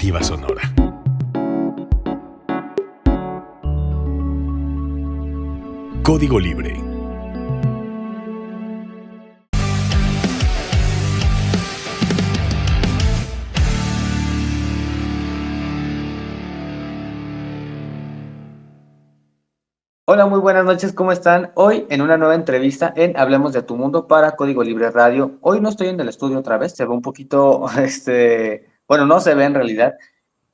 Alternativa Sonora. Código Libre. Hola, muy buenas noches, ¿cómo están? Hoy en una nueva entrevista en Hablemos de tu Mundo para Código Libre Radio. Hoy no estoy en el estudio otra vez, se ve un poquito, bueno, no se ve en realidad,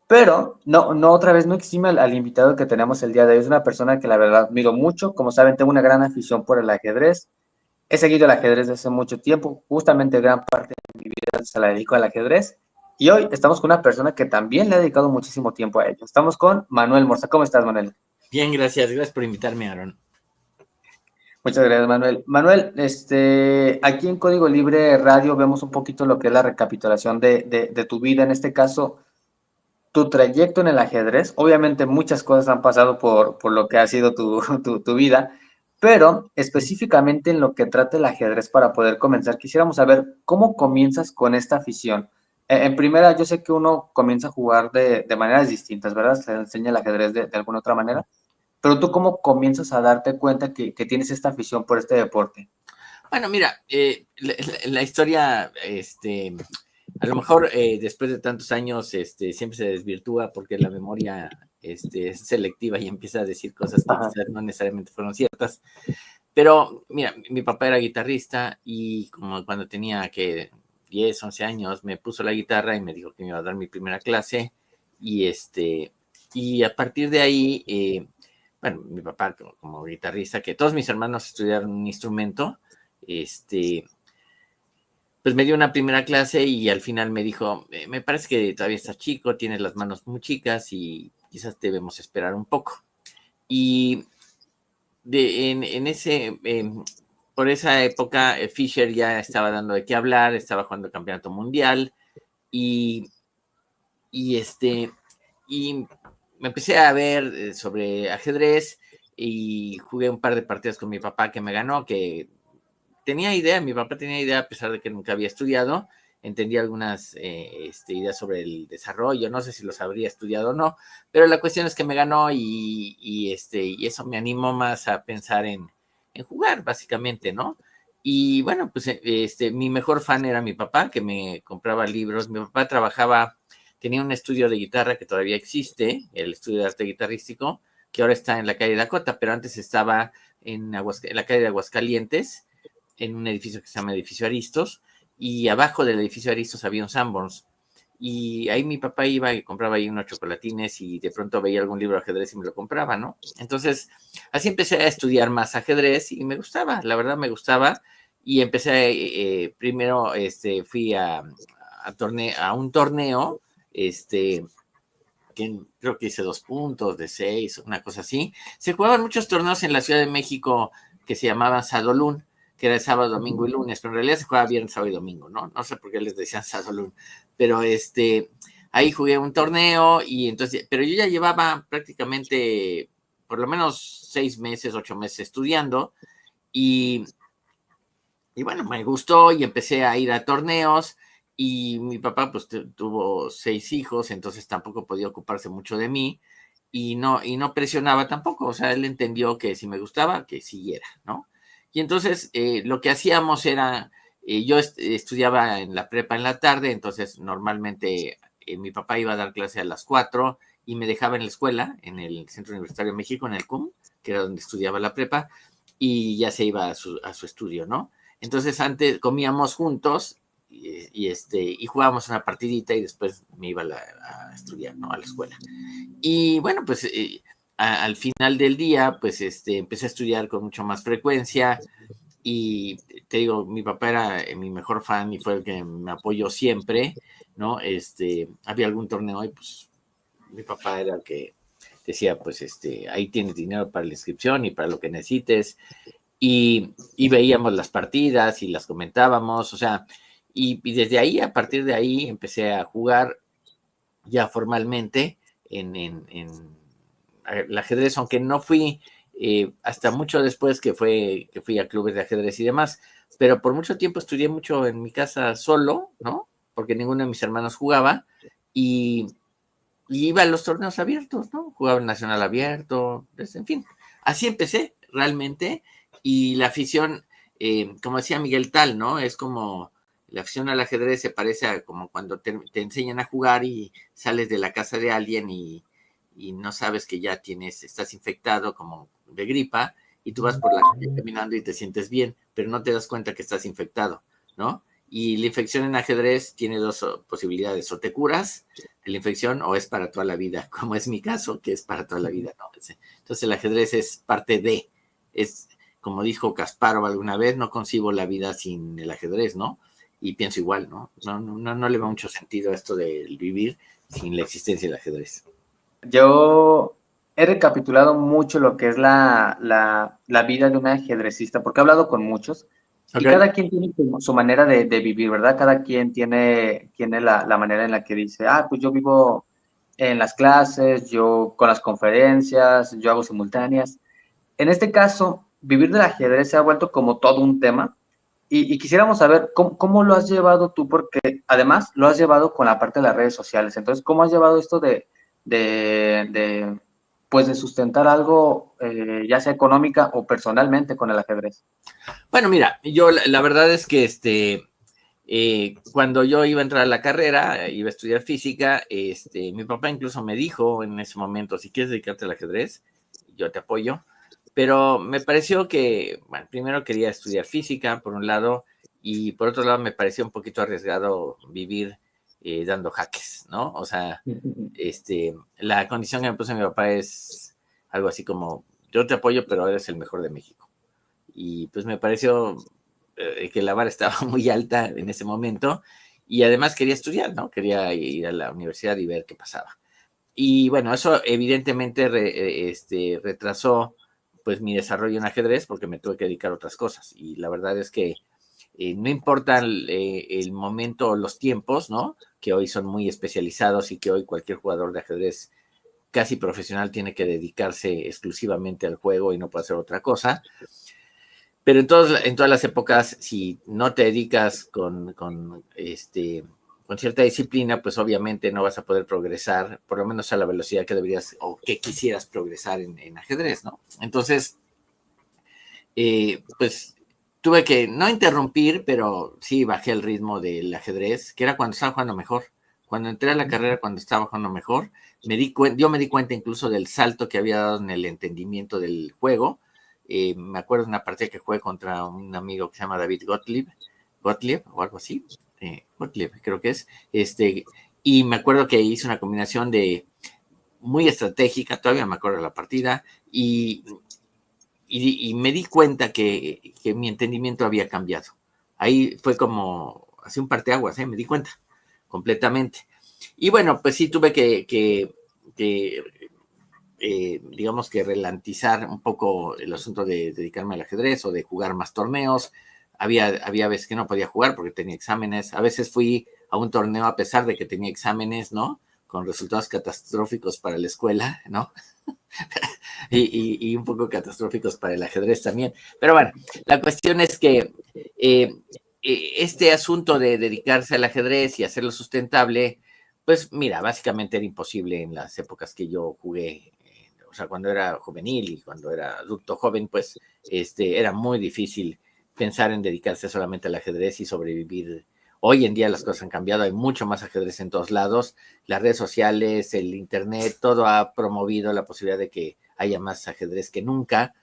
pero no otra vez no exime al invitado que tenemos el día de hoy. Es una persona que la verdad admiro mucho. Como saben, tengo una gran afición por el ajedrez. He seguido el ajedrez desde hace mucho tiempo. Justamente gran parte de mi vida se la dedico al ajedrez. Y hoy estamos con una persona que también le ha dedicado muchísimo tiempo a ello. Estamos con Manuel Morza. ¿Cómo estás, Manuel? Bien, gracias por invitarme, Aaron. Muchas gracias, Manuel. Manuel, aquí en Código Libre Radio vemos un poquito lo que es la recapitulación de tu vida, en este caso, tu trayecto en el ajedrez. Obviamente muchas cosas han pasado por lo que ha sido tu vida, pero específicamente en lo que trata el ajedrez para poder comenzar, quisiéramos saber cómo comienzas con esta afición. En primera, yo sé que uno comienza a jugar de maneras distintas, ¿verdad? Se enseña el ajedrez de alguna otra manera. Pero tú, ¿cómo comienzas a darte cuenta que tienes esta afición por este deporte? Bueno, mira, la historia, a lo mejor después de tantos años, siempre se desvirtúa porque la memoria es selectiva y empieza a decir cosas que Ajá. quizás no necesariamente fueron ciertas. Pero, mira, mi papá era guitarrista y como cuando tenía que 10, 11 años, me puso la guitarra y me dijo que me iba a dar mi primera clase. Y, y a partir de ahí, bueno, mi papá como guitarrista, que todos mis hermanos estudiaron un instrumento, pues me dio una primera clase y al final me dijo, me parece que todavía estás chico, tienes las manos muy chicas y quizás debemos esperar un poco. Y en ese, por esa época, Fischer ya estaba dando de qué hablar, estaba jugando el campeonato mundial y, y, y me empecé a ver sobre ajedrez y jugué un par de partidas con mi papá que me ganó, que tenía idea, mi papá tenía idea a pesar de que nunca había estudiado, entendía algunas ideas sobre el desarrollo, no sé si los habría estudiado o no, pero la cuestión es que me ganó y eso me animó más a pensar en jugar, básicamente, ¿no? Y bueno, pues mi mejor fan era mi papá, que me compraba libros. Mi papá trabajaba, tenía un estudio de guitarra que todavía existe, el estudio de arte guitarrístico, que ahora está en la calle Dakota, pero antes estaba en la calle de Aguascalientes, en un edificio que se llama Edificio Aristos, y abajo del Edificio Aristos había un Sanborns. Y ahí mi papá iba y compraba ahí unos chocolatines y de pronto veía algún libro de ajedrez y me lo compraba, ¿no? Entonces, así empecé a estudiar más ajedrez y me gustaba, la verdad me gustaba. Y empecé, primero fui a un torneo, que creo que hice 2 puntos de 6, una cosa así. Se jugaban muchos torneos en la Ciudad de México que se llamaban Sadolún, que era sábado, domingo y lunes, pero en realidad se jugaba viernes, sábado y domingo, ¿no? No sé por qué les decían Sadolún, pero ahí jugué un torneo y entonces, pero yo ya llevaba prácticamente por lo menos 6 meses, 8 meses estudiando y bueno, me gustó y empecé a ir a torneos y mi papá pues tuvo 6 hijos, entonces tampoco podía ocuparse mucho de mí y no presionaba tampoco, o sea, él entendió que si me gustaba, que siguiera, ¿no? Y entonces lo que hacíamos era, yo estudiaba en la prepa en la tarde, entonces normalmente mi papá iba a dar clase a las 4 y me dejaba en la escuela, en el Centro Universitario de México, en el CUM, que era donde estudiaba la prepa, y ya se iba a su estudio, ¿no? Entonces antes comíamos juntos y jugábamos una partidita y después me iba a estudiar, ¿no? A la escuela. Y bueno, pues al final del día, pues empecé a estudiar con mucho más frecuencia y te digo, mi papá era mi mejor fan y fue el que me apoyó siempre, ¿no? Había algún torneo y pues mi papá era el que decía, pues ahí tienes dinero para la inscripción y para lo que necesites y veíamos las partidas y las comentábamos, o sea, y desde ahí, a partir de ahí, empecé a jugar ya formalmente en el ajedrez, aunque no fui hasta mucho después que fui a clubes de ajedrez y demás, pero por mucho tiempo estudié mucho en mi casa solo, ¿no? Porque ninguno de mis hermanos jugaba y y iba a los torneos abiertos, ¿no? Jugaba en Nacional Abierto, pues, en fin. Así empecé realmente, y la afición, como decía Miguel Tal, ¿no? Es como la afición al ajedrez se parece a como cuando te enseñan a jugar y sales de la casa de alguien y no sabes que ya estás infectado como de gripa, y tú vas por la calle caminando y te sientes bien, pero no te das cuenta que estás infectado, ¿no? Y la infección en ajedrez tiene dos posibilidades: o te curas de la infección o es para toda la vida, como es mi caso, que es para toda la vida, ¿no? Entonces el ajedrez es parte es como dijo Kasparov alguna vez, no concibo la vida sin el ajedrez, ¿no? Y pienso igual, ¿no? No le va mucho sentido a esto del vivir sin la existencia del ajedrez. Yo he recapitulado mucho lo que es la vida de un ajedrecista, porque he hablado con muchos, y Okay. cada quien tiene su manera de vivir, ¿verdad? Cada quien tiene la manera en la que dice, pues yo vivo en las clases, yo con las conferencias, yo hago simultáneas. En este caso, vivir del ajedrez se ha vuelto como todo un tema, y quisiéramos saber cómo lo has llevado tú, porque además lo has llevado con la parte de las redes sociales. Entonces, ¿cómo has llevado esto pues de sustentar algo, ya sea económica o personalmente, con el ajedrez? Bueno, mira, yo la verdad es que cuando yo iba a entrar a la carrera, iba a estudiar física, mi papá incluso me dijo en ese momento: si quieres dedicarte al ajedrez, yo te apoyo. Pero me pareció que, bueno, primero quería estudiar física, por un lado, y por otro lado me pareció un poquito arriesgado vivir dando jaques, ¿no? O sea, la condición que me puso mi papá es algo así como: yo te apoyo, pero eres el mejor de México. Y pues me pareció que la vara estaba muy alta en ese momento, y además quería estudiar, ¿no? Quería ir a la universidad y ver qué pasaba. Y bueno, eso evidentemente retrasó pues mi desarrollo en ajedrez, porque me tuve que dedicar a otras cosas. Y la verdad es que no importa el momento o los tiempos, ¿no? Que hoy son muy especializados y que hoy cualquier jugador de ajedrez casi profesional tiene que dedicarse exclusivamente al juego y no puede hacer otra cosa. Pero en todas las épocas, si no te dedicas con cierta disciplina, pues obviamente no vas a poder progresar, por lo menos a la velocidad que deberías o que quisieras progresar en ajedrez, ¿no? Entonces, pues tuve que no interrumpir, pero sí bajé el ritmo del ajedrez, que era cuando estaba jugando mejor. Cuando entré a la carrera, cuando estaba jugando mejor, yo me di cuenta incluso del salto que había dado en el entendimiento del juego. Me acuerdo de una partida que jugué contra un amigo que se llama David Gottlieb o algo así, Gottlieb creo que es, y me acuerdo que hice una combinación de muy estratégica, todavía me acuerdo de la partida, y me di cuenta que mi entendimiento había cambiado. Ahí fue como, así un parteaguas, me di cuenta completamente. Y bueno, pues sí tuve que digamos que relantizar un poco el asunto de dedicarme al ajedrez o de jugar más torneos. Había veces que no podía jugar porque tenía exámenes. A veces fui a un torneo a pesar de que tenía exámenes, ¿no? Con resultados catastróficos para la escuela, ¿no? y un poco catastróficos para el ajedrez también. Pero bueno, la cuestión es que este asunto de dedicarse al ajedrez y hacerlo sustentable, pues mira, básicamente era imposible en las épocas que yo jugué. O sea, cuando era juvenil y cuando era adulto joven, pues era muy difícil pensar en dedicarse solamente al ajedrez y sobrevivir. Hoy en día las cosas han cambiado, hay mucho más ajedrez en todos lados, las redes sociales, el internet, todo ha promovido la posibilidad de que haya más ajedrez que nunca,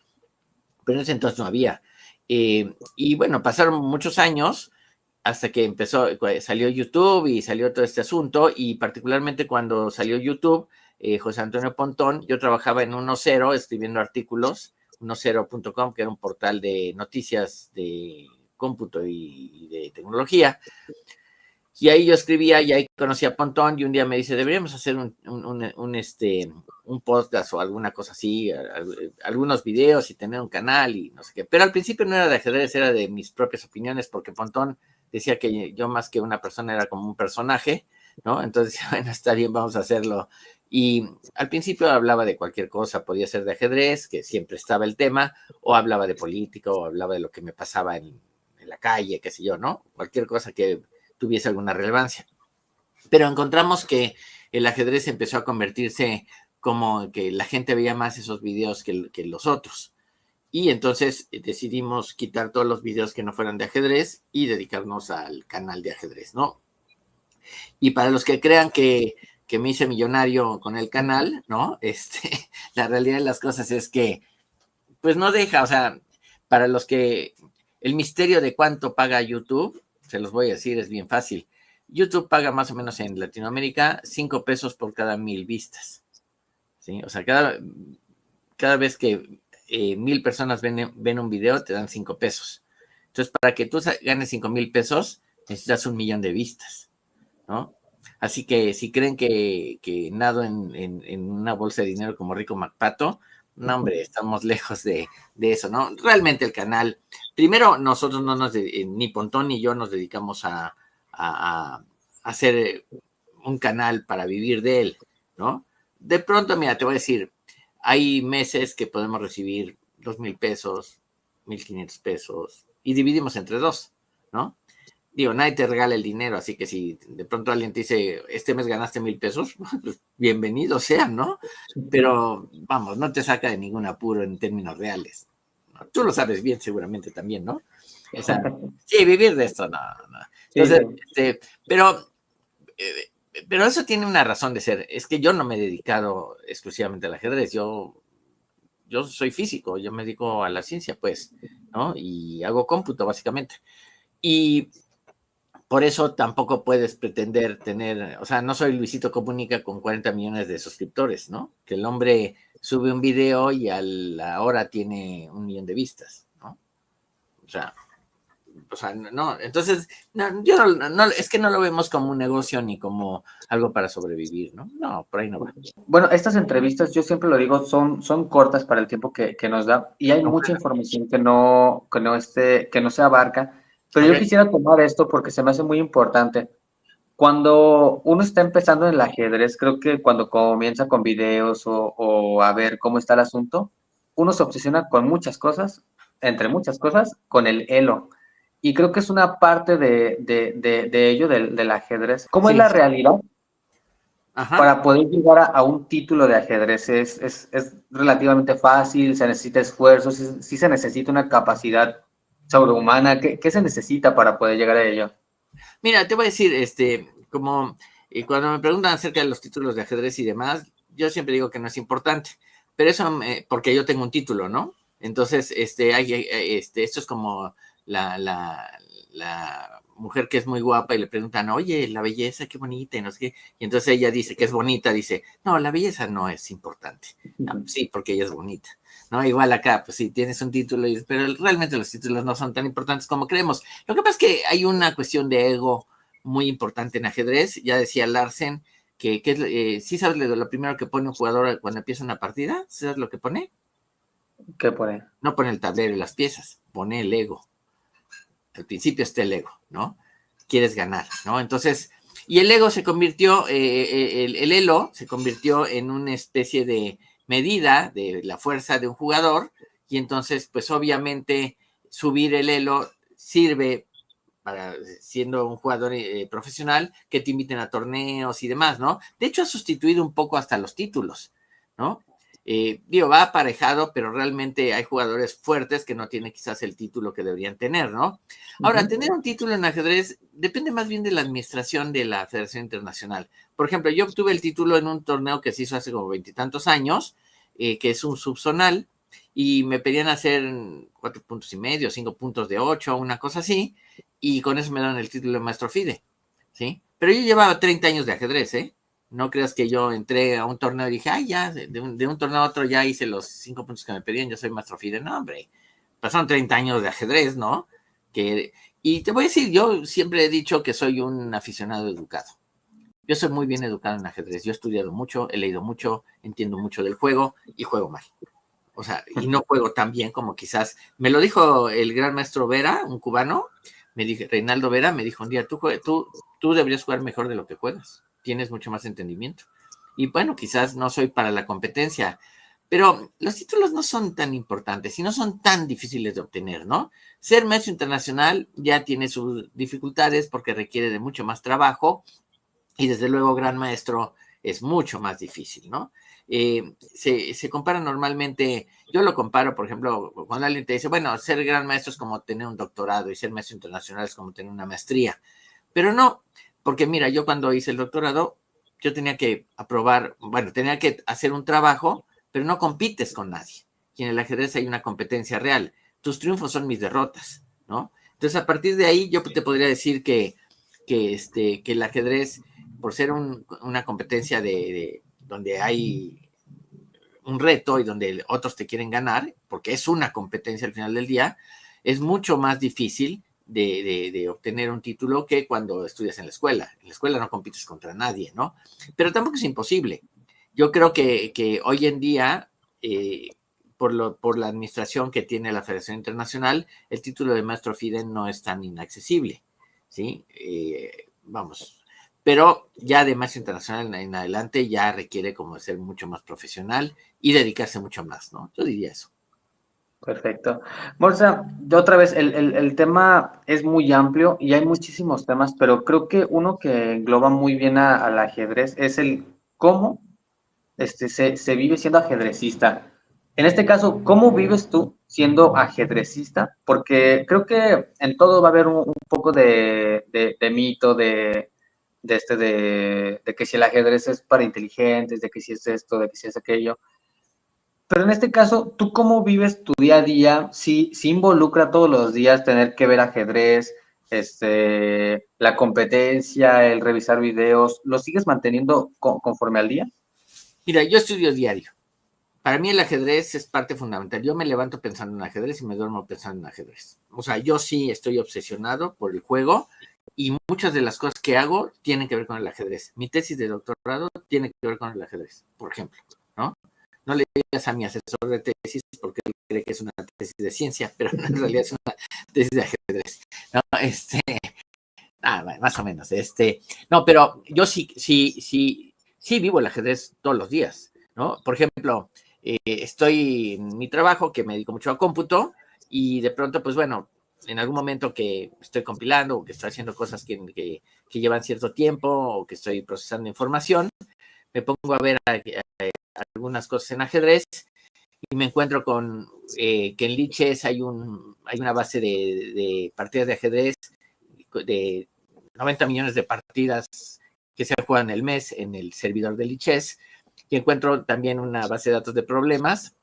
pero en ese entonces no había. Y bueno, pasaron muchos años hasta que salió YouTube y salió todo este asunto, y particularmente cuando salió YouTube, José Antonio Pontón, yo trabajaba en 1.0 escribiendo artículos, 1.0.com, que era un portal de noticias de cómputo y de tecnología. Y ahí yo escribía y ahí conocí a Pontón, y un día me dice: deberíamos hacer un podcast o alguna cosa así, algunos videos y tener un canal y no sé qué. Pero al principio no era de ajedrez, era de mis propias opiniones, porque Pontón decía que yo más que una persona era como un personaje, ¿no? Entonces, bueno, está bien, vamos a hacerlo. Y al principio hablaba de cualquier cosa, podía ser de ajedrez, que siempre estaba el tema, o hablaba de política, o hablaba de lo que me pasaba en la calle, qué sé yo, ¿no? Cualquier cosa que tuviese alguna relevancia. Pero encontramos que el ajedrez empezó a convertirse como que la gente veía más esos videos que los otros. Y entonces decidimos quitar todos los videos que no fueran de ajedrez y dedicarnos al canal de ajedrez, ¿no? Y para los que crean que me hice millonario con el canal, ¿no? La realidad de las cosas es que, pues no deja, o sea, para los que el misterio de cuánto paga YouTube, se los voy a decir, es bien fácil. YouTube paga más o menos en Latinoamérica 5 pesos por cada 1000 vistas, ¿sí? O sea, cada vez que 1000 personas ven un video, te dan 5 pesos. Entonces, para que tú ganes 5,000 pesos, necesitas 1,000,000 de vistas, ¿no? Así que si creen que nado en una bolsa de dinero como Rico MacPato, no, hombre, estamos lejos de eso, ¿no? Realmente el canal, primero, nosotros no ni Pontón ni yo nos dedicamos a hacer un canal para vivir de él, ¿no? De pronto, mira, te voy a decir, hay meses que podemos recibir 2,000 pesos, 1,500 pesos, y dividimos entre dos, ¿no? Digo, nadie te regala el dinero, así que si de pronto alguien te dice, este mes ganaste 1,000 pesos, pues bienvenido sea, ¿no? Pero, vamos, no te saca de ningún apuro en términos reales. ¿No? Tú lo sabes bien seguramente también, ¿no? O sea, sí, vivir de esto, no. Entonces, sí. Pero eso tiene una razón de ser. Es que yo no me he dedicado exclusivamente al ajedrez. Yo soy físico, yo me dedico a la ciencia, pues, ¿no? Y hago cómputo, básicamente. Y por eso tampoco puedes pretender tener, o sea, no soy Luisito Comunica con 40 millones de suscriptores, ¿no? Que el hombre sube un video y a la hora tiene 1,000,000 de vistas, ¿no? O sea, no, entonces, no, yo no, es que no lo vemos como un negocio ni como algo para sobrevivir, ¿no? No, por ahí no va. Bueno, estas entrevistas, yo siempre lo digo, son cortas para el tiempo que nos da y hay mucha información que no se abarca, pero yo quisiera tomar esto porque se me hace muy importante. Cuando uno está empezando en el ajedrez, creo que cuando comienza con videos o a ver cómo está el asunto, uno se obsesiona con muchas cosas, entre muchas cosas, con el elo. Y creo que es una parte de ello, del ajedrez. ¿Cómo es la realidad? Ajá. Para poder llegar a un título de ajedrez es relativamente fácil, se necesita esfuerzo, sí se necesita una capacidad sobrehumana. ¿Qué se necesita para poder llegar a ello? Mira, te voy a decir, como cuando me preguntan acerca de los títulos de ajedrez y demás, yo siempre digo que no es importante, pero eso porque yo tengo un título, ¿no? Entonces, esto es como la mujer que es muy guapa y le preguntan, oye, la belleza, qué bonita, y no sé qué, y entonces ella dice que es bonita, dice, no, la belleza no es importante. No, sí, porque ella es bonita, ¿no? Igual acá, pues sí, tienes un título, pero realmente los títulos no son tan importantes como creemos. Lo que pasa es que hay una cuestión de ego muy importante en ajedrez. Ya decía Larsen que ¿sí sabes lo primero que pone un jugador cuando empieza una partida? ¿Sabes lo que pone? ¿Qué pone? No pone el tablero y las piezas, pone el ego. Al principio está el ego, ¿no? Quieres ganar, ¿no? Entonces, y el ego se convirtió, el elo se convirtió en una especie de medida de la fuerza de un jugador, y entonces, pues obviamente, subir el elo sirve para, siendo un jugador profesional, que te inviten a torneos y demás, ¿no? De hecho, ha sustituido un poco hasta los títulos, ¿no? Va aparejado, pero realmente hay jugadores fuertes que no tienen quizás el título que deberían tener, ¿no? Ahora, tener un título en ajedrez depende más bien de la administración de la Federación Internacional. Por ejemplo, yo obtuve el título en un torneo que se hizo hace como 20 años, que es un subzonal, y me pedían hacer 4,5 puntos, 5 puntos de 8, una cosa así, y con eso me dan el título de maestro FIDE, ¿sí? Pero yo llevaba 30 años de ajedrez, ¿eh? No creas que yo entré a un torneo y dije, ay, ya, de un torneo a otro ya hice los 5 puntos que me pedían, yo soy maestro FIDE. No, hombre, pasaron 30 años de ajedrez, ¿no? Y te voy a decir, yo siempre he dicho que soy un aficionado educado. Yo soy muy bien educado en ajedrez, yo he estudiado mucho, he leído mucho, entiendo mucho del juego y juego mal. O sea, y no juego tan bien como quizás, me lo dijo el gran maestro Vera, un cubano, Reinaldo Vera, me dijo un día, tú deberías jugar mejor de lo que juegas, tienes mucho más entendimiento. Y bueno, quizás no soy para la competencia, pero los títulos no son tan importantes y no son tan difíciles de obtener, ¿no? Ser maestro internacional ya tiene sus dificultades porque requiere de mucho más trabajo, y desde luego gran maestro es mucho más difícil, ¿no? Se compara normalmente, yo lo comparo, por ejemplo, cuando alguien te dice, bueno, ser gran maestro es como tener un doctorado y ser maestro internacional es como tener una maestría, pero no, porque mira, yo cuando hice el doctorado, yo tenía que aprobar, bueno, tenía que hacer un trabajo, pero no compites con nadie. Y en el ajedrez hay una competencia real. Tus triunfos son mis derrotas, ¿no? Entonces, a partir de ahí, yo te podría decir que el ajedrez, por ser una competencia donde hay un reto y donde otros te quieren ganar, porque es una competencia al final del día, es mucho más difícil de obtener un título que cuando estudias en la escuela. En la escuela no compites contra nadie, ¿no? Pero tampoco es imposible. Yo creo que hoy en día, por la administración que tiene la Federación Internacional, el título de maestro FIDE no es tan inaccesible, ¿sí? Vamos, pero ya de maestro internacional en adelante ya requiere como ser mucho más profesional y dedicarse mucho más, ¿no? Yo diría eso. Perfecto. Morsa, de otra vez, el tema es muy amplio y hay muchísimos temas, pero creo que uno que engloba muy bien al ajedrez es el cómo se vive siendo ajedrecista. En este caso, ¿cómo vives tú siendo ajedrecista? Porque creo que en todo va a haber un poco de mito, de que si el ajedrez es para inteligentes, de que si es esto, de que si es aquello. Pero en este caso, ¿tú cómo vives tu día a día? Si involucra todos los días tener que ver ajedrez, la competencia, el revisar videos, ¿lo sigues manteniendo conforme al día? Mira, yo estudio diario. Para mí el ajedrez es parte fundamental. Yo me levanto pensando en ajedrez y me duermo pensando en ajedrez. O sea, yo sí estoy obsesionado por el juego y muchas de las cosas que hago tienen que ver con el ajedrez. Mi tesis de doctorado tiene que ver con el ajedrez, por ejemplo, ¿no? No le digas a mi asesor de tesis porque él cree que es una tesis de ciencia, pero en realidad es una tesis de ajedrez, ¿no? Más o menos. No, pero yo sí vivo el ajedrez todos los días, ¿no? Por ejemplo, estoy en mi trabajo, que me dedico mucho a cómputo, y de pronto, pues bueno, en algún momento que estoy compilando o que estoy haciendo cosas que llevan cierto tiempo o que estoy procesando información, me pongo a ver algunas cosas en ajedrez y me encuentro con que en Lichess hay una base de partidas de ajedrez de 90 millones de partidas que se juegan el mes en el servidor de Lichess, y encuentro también una base de datos de problemas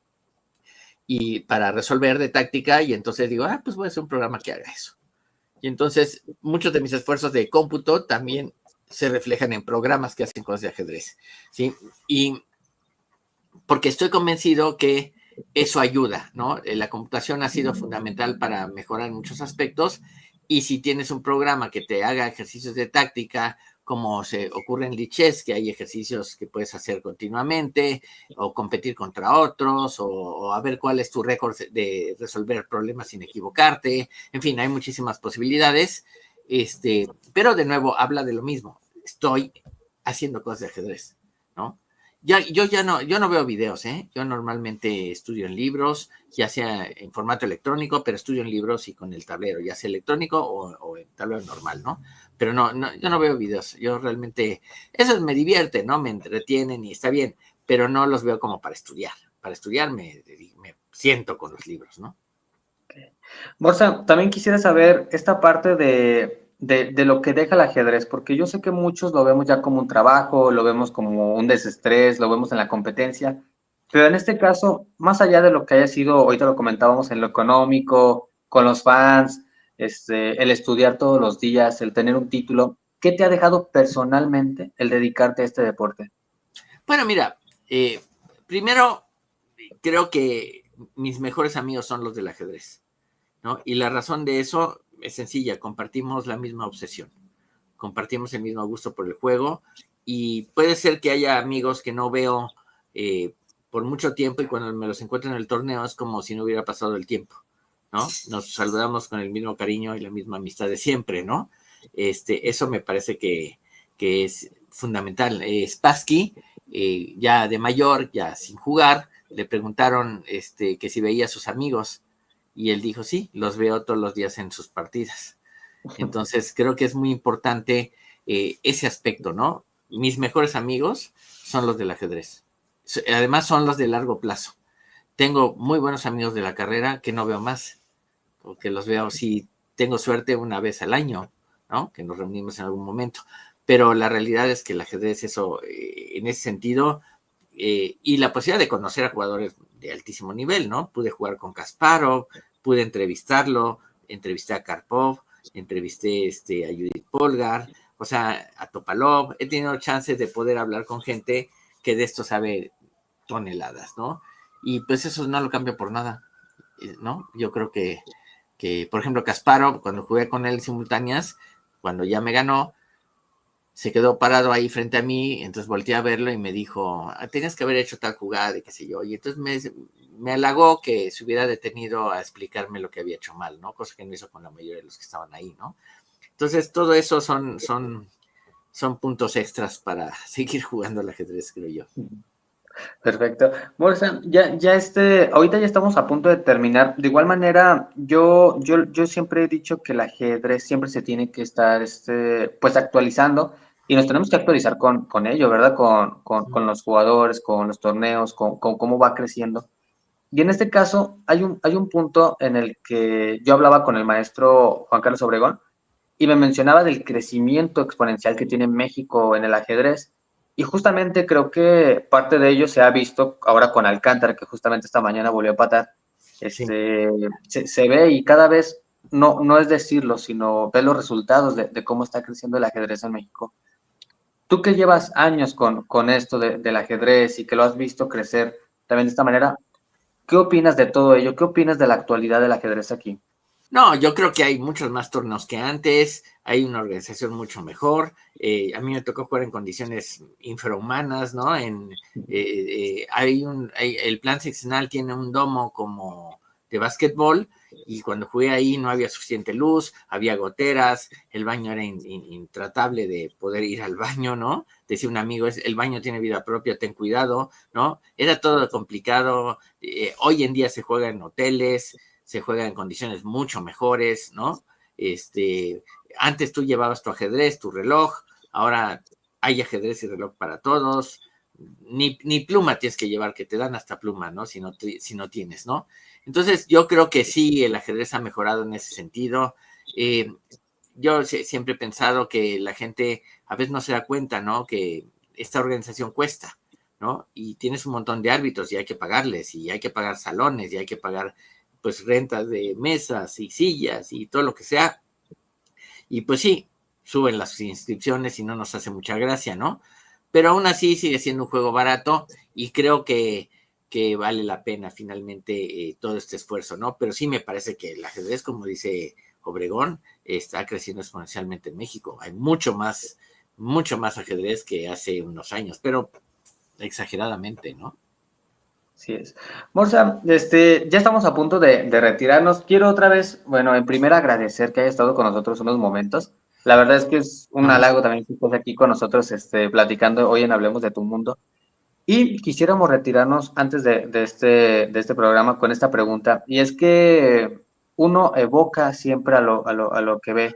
y para resolver de táctica, y entonces digo, pues voy a hacer un programa que haga eso. Y entonces muchos de mis esfuerzos de cómputo también se reflejan en programas que hacen cosas de ajedrez, ¿sí? Y porque estoy convencido que eso ayuda, ¿no? La computación ha sido fundamental para mejorar en muchos aspectos, y si tienes un programa que te haga ejercicios de táctica, como se ocurre en Lichess, que hay ejercicios que puedes hacer continuamente, o competir contra otros, o a ver cuál es tu récord de resolver problemas sin equivocarte, en fin, hay muchísimas posibilidades, pero de nuevo habla de lo mismo, estoy haciendo cosas de ajedrez, ¿no? Yo no veo videos, ¿eh? Yo normalmente estudio en libros, ya sea en formato electrónico, pero estudio en libros y con el tablero, ya sea electrónico o en tablero normal, ¿no? Pero yo no veo videos. Yo realmente, eso me divierte, ¿no? Me entretienen y está bien, pero no los veo como para estudiar. Para estudiar me siento con los libros, ¿no? Borsa, también quisiera saber esta parte de lo que deja el ajedrez, porque yo sé que muchos lo vemos ya como un trabajo, lo vemos como un desestrés, lo vemos en la competencia, pero en este caso, más allá de lo que haya sido, ahorita lo comentábamos en lo económico, con los fans, el estudiar todos los días, el tener un título, ¿qué te ha dejado personalmente el dedicarte a este deporte? Bueno, mira, primero creo que mis mejores amigos son los del ajedrez, ¿no? Y la razón de eso es sencilla, compartimos la misma obsesión, compartimos el mismo gusto por el juego, y puede ser que haya amigos que no veo por mucho tiempo, y cuando me los encuentro en el torneo es como si no hubiera pasado el tiempo, ¿no? Nos saludamos con el mismo cariño y la misma amistad de siempre, ¿no? Eso me parece que es fundamental. Spassky, ya de mayor, ya sin jugar, le preguntaron que si veía a sus amigos, y él dijo, sí, los veo todos los días en sus partidas. Entonces, creo que es muy importante ese aspecto, ¿no? mis mejores amigos son los del ajedrez. Además son los de largo plazo. Tengo muy buenos amigos de la carrera que no veo más, o que los veo si tengo suerte una vez al año, ¿no? Que nos reunimos en algún momento. Pero la realidad es que el ajedrez, eso, en ese sentido, y la posibilidad de conocer a jugadores de altísimo nivel, ¿no? Pude jugar con Kasparov, pude entrevistarlo, entrevisté a Karpov, entrevisté a Judith Polgar, o sea, a Topalov. He tenido chances de poder hablar con gente que de esto sabe toneladas, ¿no? Y pues eso no lo cambio por nada, ¿no? Yo creo que por ejemplo, Kasparov, cuando jugué con él simultáneas, cuando ya me ganó, se quedó parado ahí frente a mí, entonces volteé a verlo y me dijo, tenías que haber hecho tal jugada y qué sé yo, y entonces me halagó que se hubiera detenido a explicarme lo que había hecho mal, ¿no? Cosa que no hizo con la mayoría de los que estaban ahí, ¿no? Entonces, todo eso son puntos extras para seguir jugando al ajedrez, creo yo. Perfecto. Morsa, ahorita ya estamos a punto de terminar. De igual manera, yo siempre he dicho que el ajedrez siempre se tiene que estar, pues actualizando y nos tenemos que actualizar con ello, ¿verdad? Con los jugadores, con los torneos, con cómo va creciendo. Y en este caso, hay un punto en el que yo hablaba con el maestro Juan Carlos Obregón y me mencionaba del crecimiento exponencial que tiene México en el ajedrez. Y justamente creo que parte de ello se ha visto ahora con Alcántara, que justamente esta mañana volvió a empatar. Sí. Se ve y cada vez, no es decirlo, sino ver los resultados de cómo está creciendo el ajedrez en México. Tú que llevas años con esto del ajedrez y que lo has visto crecer también de esta manera, ¿qué opinas de todo ello? ¿Qué opinas de la actualidad del ajedrez aquí? No, yo creo que hay muchos más torneos que antes, hay una organización mucho mejor. A mí me tocó jugar en condiciones infrahumanas, ¿no? El plan seccional tiene un domo como de básquetbol y cuando jugué ahí no había suficiente luz, había goteras, el baño era intratable de poder ir al baño, ¿no? Decía un amigo, el baño tiene vida propia, ten cuidado, ¿no? Era todo complicado. Hoy en día se juega en hoteles, se juega en condiciones mucho mejores, ¿no? Antes tú llevabas tu ajedrez, tu reloj, ahora hay ajedrez y reloj para todos, ni pluma tienes que llevar, que te dan hasta pluma, ¿no? Si no tienes, ¿no? Entonces yo creo que sí, el ajedrez ha mejorado en ese sentido. Yo siempre he pensado que la gente a veces no se da cuenta, ¿no? Que esta organización cuesta, ¿no? Y tienes un montón de árbitros y hay que pagarles, y hay que pagar salones, y hay que pagar pues rentas de mesas y sillas y todo lo que sea. Y pues sí, suben las inscripciones y no nos hace mucha gracia, ¿no? Pero aún así sigue siendo un juego barato y creo que vale la pena finalmente todo este esfuerzo, ¿no? Pero sí me parece que el ajedrez, como dice Obregón, está creciendo exponencialmente en México. Hay mucho más ajedrez que hace unos años, pero exageradamente, ¿no? Así es. Morsa, ya estamos a punto de retirarnos. Quiero otra vez, bueno, en primera agradecer que haya estado con nosotros unos momentos. La verdad es que es un No, halago también que estés aquí con nosotros, platicando hoy en Hablemos de tu Mundo. Y quisiéramos retirarnos antes de este programa con esta pregunta. Y es que uno evoca siempre a lo que ve.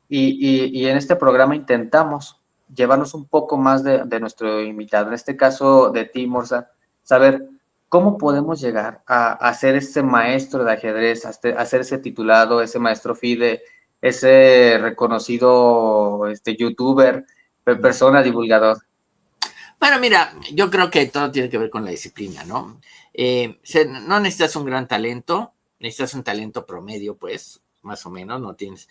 Y en este programa intentamos llevarnos un poco más de nuestro invitado, en este caso de ti, Morsa, saber cómo podemos llegar a ser ese maestro de ajedrez, a ser ese titulado, ese maestro FIDE, ese reconocido youtuber, persona, divulgador. Bueno, mira, yo creo que todo tiene que ver con la disciplina, ¿no? No necesitas un gran talento, necesitas un talento promedio, pues, más o menos, no tienes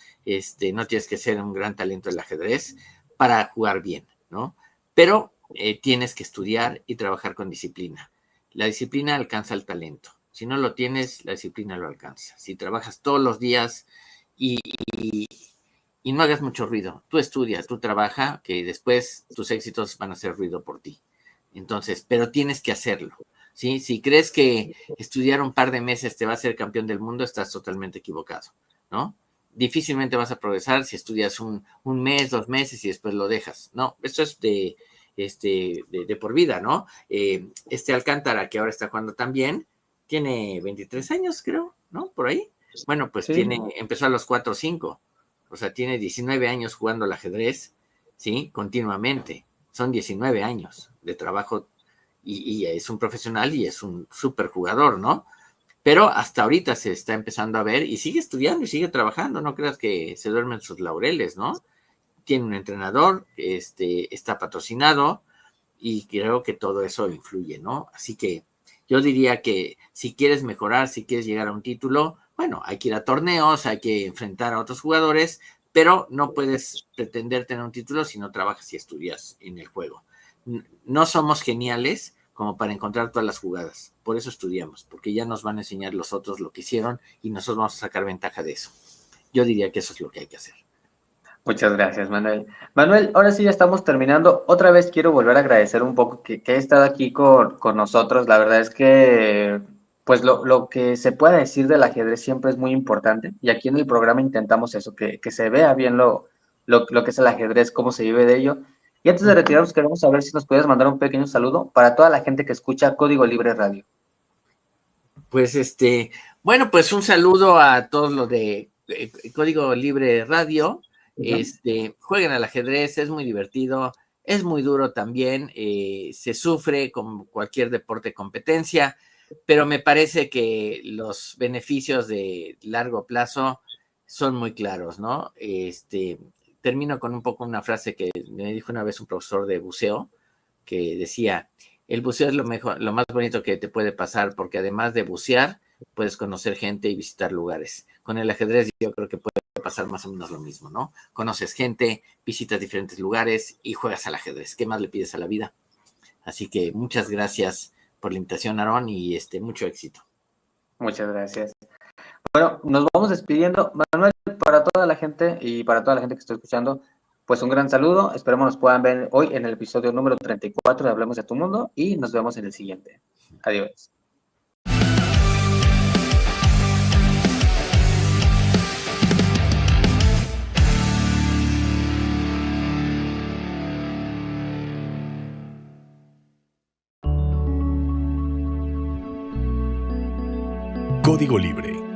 que ser un gran talento del ajedrez para jugar bien, ¿no? Pero tienes que estudiar y trabajar con disciplina. La disciplina alcanza el talento. Si no lo tienes, la disciplina lo alcanza. Si trabajas todos los días y no hagas mucho ruido. Tú estudia, tú trabaja, que después tus éxitos van a hacer ruido por ti. Entonces, pero tienes que hacerlo, ¿sí? Si crees que estudiar un par de meses te va a hacer campeón del mundo, estás totalmente equivocado, ¿no? Difícilmente vas a progresar si estudias un mes, 2 meses y después lo dejas. No, esto es de por vida, ¿no? Alcántara, que ahora está jugando también, tiene 23 años, creo, ¿no? Por ahí. Bueno, pues Sí. empezó a los 4 o 5. O sea, tiene 19 años jugando al ajedrez, ¿sí? Continuamente. son 19 años de trabajo y es un profesional y es un súper jugador, ¿no? Pero hasta ahorita se está empezando a ver y sigue estudiando y sigue trabajando, no creas que se duermen sus laureles, ¿no? Tiene un entrenador, está patrocinado y creo que todo eso influye, ¿no? Así que yo diría que si quieres mejorar, si quieres llegar a un título, bueno, hay que ir a torneos, hay que enfrentar a otros jugadores, pero no puedes pretender tener un título si no trabajas y estudias en el juego. No somos geniales como para encontrar todas las jugadas, por eso estudiamos, porque ya nos van a enseñar los otros lo que hicieron y nosotros vamos a sacar ventaja de eso. Yo diría que eso es lo que hay que hacer. Muchas gracias, Manuel. Manuel, ahora sí ya estamos terminando. Otra vez quiero volver a agradecer un poco que hayas estado aquí con nosotros. La verdad es que, pues, lo que se pueda decir del ajedrez siempre es muy importante. Y aquí en el programa intentamos eso, que se vea bien lo que es el ajedrez, cómo se vive de ello. Y antes de retirarnos, queremos saber si nos puedes mandar un pequeño saludo para toda la gente que escucha Código Libre Radio. Pues bueno, pues un saludo a todos los de Código Libre Radio. Jueguen al ajedrez, es muy divertido, es muy duro también, se sufre como cualquier deporte competencia, pero me parece que los beneficios de largo plazo son muy claros, ¿no? Termino con un poco una frase que me dijo una vez un profesor de buceo, que decía, el buceo es lo mejor, lo más bonito que te puede pasar, porque además de bucear, puedes conocer gente y visitar lugares. Con el ajedrez yo creo que puede pasar más o menos lo mismo, ¿no? Conoces gente, visitas diferentes lugares y juegas al ajedrez. ¿Qué más le pides a la vida? Así que muchas gracias por la invitación, Aarón, y mucho éxito. Muchas gracias. Bueno, nos vamos despidiendo. Manuel, para toda la gente y para toda la gente que está escuchando, pues un gran saludo. Esperemos nos puedan ver hoy en el episodio número 34 de Hablemos de tu Mundo y nos vemos en el siguiente. Adiós. Código Libre.